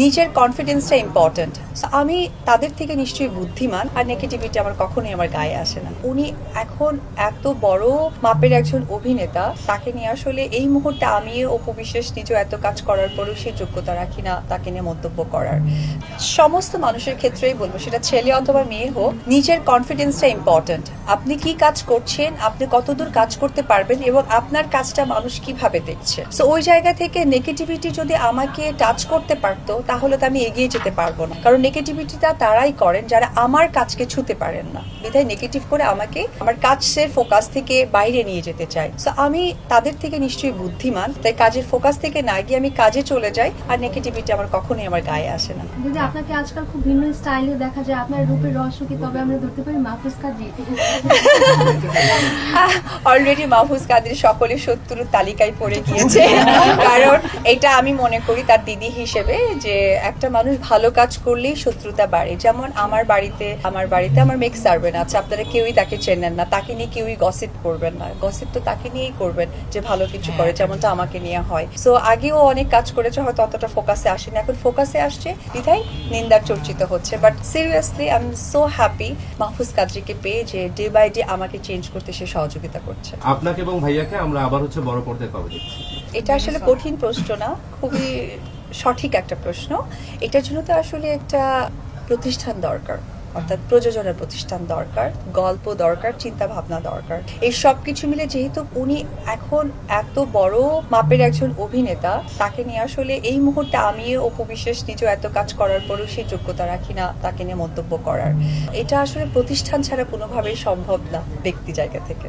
নিজের কনফিডেন্সটা ইম্পর্ট্যান্ট। আমি তাদের থেকে নিশ্চয়ই বুদ্ধিমান, আর নেগেটিভিটি আমার কখনোই আমার গায়ে আসে না। উনি এখন এত বড় মাপের একজন অভিনেতা, তাকে নিয়ে আসলে এই মুহূর্তে আমি অপবিশ্বাস নিজেও এত কাজ করার পরেও সে যোগ্যতা রাখি না তাকে নিয়ে মন্তব্য করার। সমস্ত মানুষের ক্ষেত্রেই বলবো, সেটা ছেলে অথবা মেয়ে হোক, নিজের কনফিডেন্সটা ইম্পর্ট্যান্ট। আপনি কি কাজ করছেন, আপনি কতদূর কাজ করতে পারবেন এবং আপনার কাজটা মানুষ কিভাবে দেখছে। সো ওই জায়গা থেকে নেগেটিভিটি যদি আমাকে টাচ করতে পারতো তাহলে তো আমি এগিয়ে যেতে পারবো না, কারণ নেগেটিভিটিটা তারাই করেন যারা আমার কাজকে ছুঁতে পারেন না, বিধায় নেগেটিভ করে আমাকে আমার কাজের ফোকাস থেকে বাইরে নিয়ে যেতে চাই। সো আমি তাদের থেকে নিশ্চয়ই বুদ্ধিমান, তাই কাজের ফোকাস থেকে না গিয়ে আমি কাজে চলে যাই, আর নেগেটিভিটি আমার কখনোই আমার গায়ে আসে না। যদি আপনাকে আজকাল খুব ভিন্ন স্টাইলে দেখা যায়, আপনার রূপের রহস্য কি তবে আমরা ধরতে পারি মাহফুজ কাদরি? অলরেডি মাহফুজ কাদরি সকলের শত্রুর তালিকায় পড়ে গিয়েছে, কারণ এটা আমি মনে করি তার দিদি হিসেবে যে একটা মানুষ ভালো কাজ করলেই শত্রুতা বাড়ে। যেমন আমার বাড়িতে আমার মেক সার্ভেন্ট আছে, আপনারা কেউই তাকে চেনেন না, তাকে নিয়ে কেউই গসিপ করবেন না। গসিপ তো তাকে নিয়েই করবেন যে ভালো কিছু করে, যেমনটা আমাকে নিয়ে হয়। সো আগেও অনেক কাজ করেছে, হয়তো অতটা ফোকাসে আসেনি, এখন ফোকাসে আসছে বিধায় নিন্দার চর্চিত হচ্ছে। But seriously I am so happy Mahfuz কাদরিকে পেয়ে, যে ডে বাই ডে আমাকে চেঞ্জ করতে সে সহযোগিতা করছে। আপনাকে এবং ভাইয়াকে আমরা আবার বড় পর্দায় কবে দেখছি? এটা আসলে কঠিন প্রশ্ন না, খুবই সঠিক একটা প্রশ্ন। এটার জন্য তো আসলে একটা প্রতিষ্ঠান দরকার, অর্থাৎ প্রযোজনের প্রতিষ্ঠান দরকার, গল্প দরকার, চিন্তা ভাবনা দরকার। এই সব কিছু মিলে যেহেতু উনি এখন এত বড় মাপের একজন অভিনেতা, তাকে নিয়ে আসলে এই মুহূর্তে আমি অপবিশ্বাস নিজেও এত কাজ করার পরেও সে যোগ্যতা রাখি না তাকে নিয়ে মন্তব্য করার। এটা আসলে প্রতিষ্ঠান ছাড়া কোনোভাবেই সম্ভব না ব্যক্তি জায়গা থেকে।